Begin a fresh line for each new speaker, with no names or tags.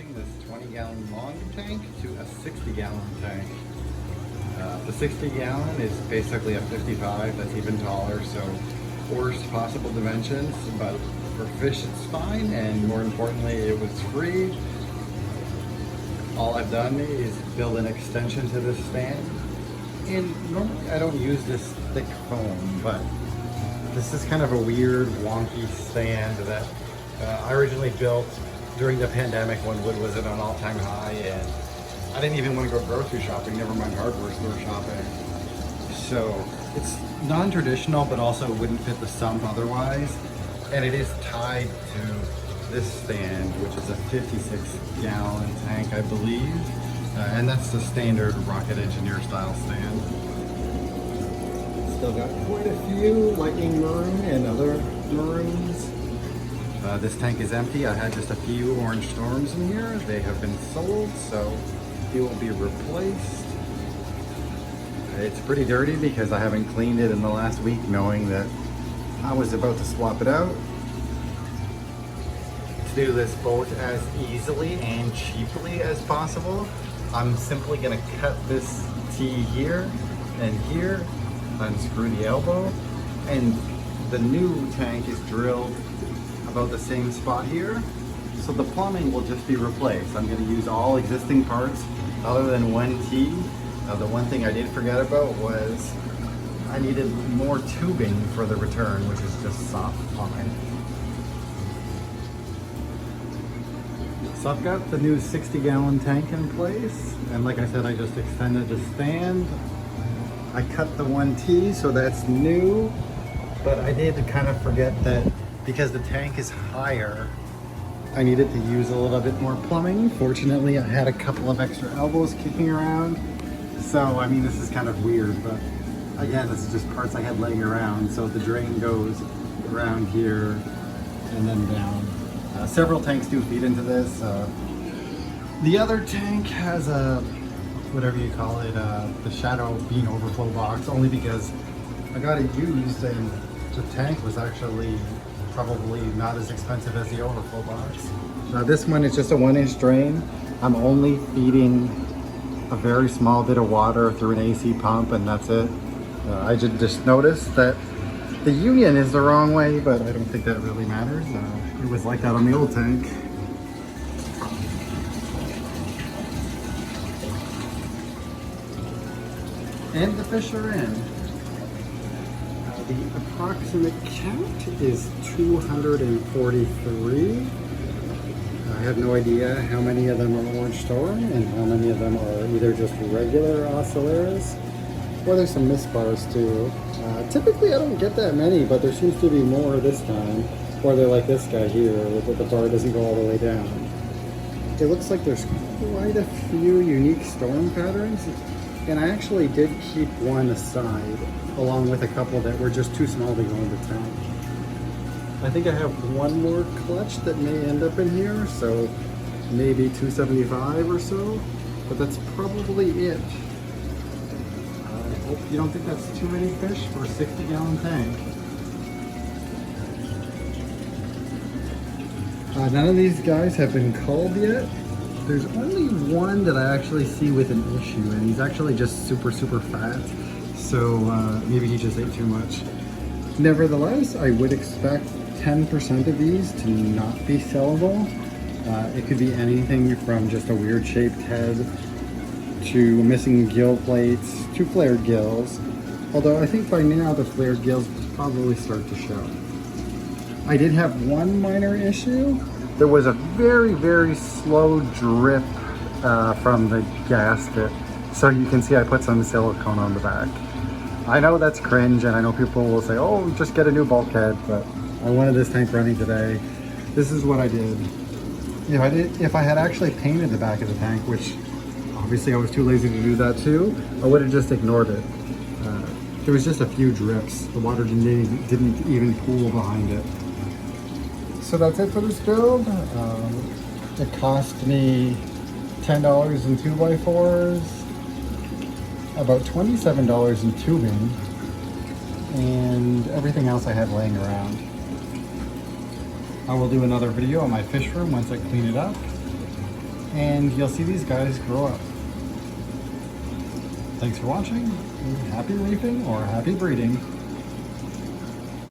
upgrading this 20-gallon long tank to a 60-gallon tank. The 60-gallon is basically a 55 that's even taller, so worst possible dimensions, but for fish it's fine, and more importantly it was free. All I've done is build an extension to this stand, and normally I don't use this thick foam, but this is kind of a weird wonky stand that I originally built during the pandemic when wood was at an all-time high, and I didn't even want to go grocery shopping, never mind hardware store shopping. So it's non-traditional, but also wouldn't fit the sump otherwise. And it is tied to this stand, which is a 56-gallon tank, I believe. And that's the standard Rocket Engineer style stand. Still got quite a few lightning maroon and other maroons. This tank is empty. I had just a few orange storms in here. They have been sold, so it will be replaced. It's pretty dirty because I haven't cleaned it in the last week, knowing that I was about to swap it out. To do this both as easily and cheaply as possible, I'm simply going to cut this T here and here, unscrew the elbow, and the new tank is drilled about the same spot here. So the plumbing will just be replaced. I'm going to use all existing parts other than one T. The one thing I did forget about was I needed more tubing for the return, which is just soft plumbing. So I've got the new 60-gallon tank in place, and like I said, I just extended the stand. I cut the one T, so that's new, but I did kind of forget that because the tank is higher, I needed to use a little bit more plumbing. Fortunately, I had a couple of extra elbows kicking around. So, I mean, this is kind of weird, but again, this is just parts I had laying around. So the drain goes around here and then down. Several tanks do feed into this. The other tank has a, whatever you call it, the shadow bean overflow box, only because I got it used and the tank was actually probably not as expensive as the overflow box. This one is just a 1-inch drain. I'm only feeding a very small bit of water through an AC pump, and that's it. I just noticed that the union is the wrong way, but I don't think that really matters. It was like that on the old tank. And the fish are in. The approximate count is 243. I have no idea how many of them are orange storm and how many of them are either just regular oscilleras, or there's some misbars too. Typically I don't get that many, but there seems to be more this time. Or they're like this guy here, where the bar doesn't go all the way down. It looks like there's quite a few unique storm patterns, and I actually did keep one aside, along with a couple that were just too small to go in the tank. I think I have one more clutch that may end up in here, so maybe 275 or so, but that's probably it. I hope you don't think that's too many fish for a 60-gallon tank. None of these guys have been culled yet. There's only one that I actually see with an issue, and he's actually just super fat, so maybe he just ate too much. Nevertheless, I would expect 10% of these to not be sellable. It could be anything from just a weird shaped head to missing gill plates to flared gills, although I think by now the flared gills will probably start to show. I did have one minor issue. There was a very slow drip from the gasket. So you can see I put some silicone on the back. I know that's cringe, and I know people will say, oh, just get a new bulkhead, but I wanted this tank running today. This is what I did. If I had actually painted the back of the tank, which obviously I was too lazy to do that too, I would have just ignored it. There was just a few drips. The water didn't even pool behind it. So that's it for this build. It cost me $10 in 2x4s, about $27 in tubing, and everything else I had laying around. I will do another video on my fish room once I clean it up. and you'll see these guys grow up. Thanks for watching. Happy reefing or happy breeding.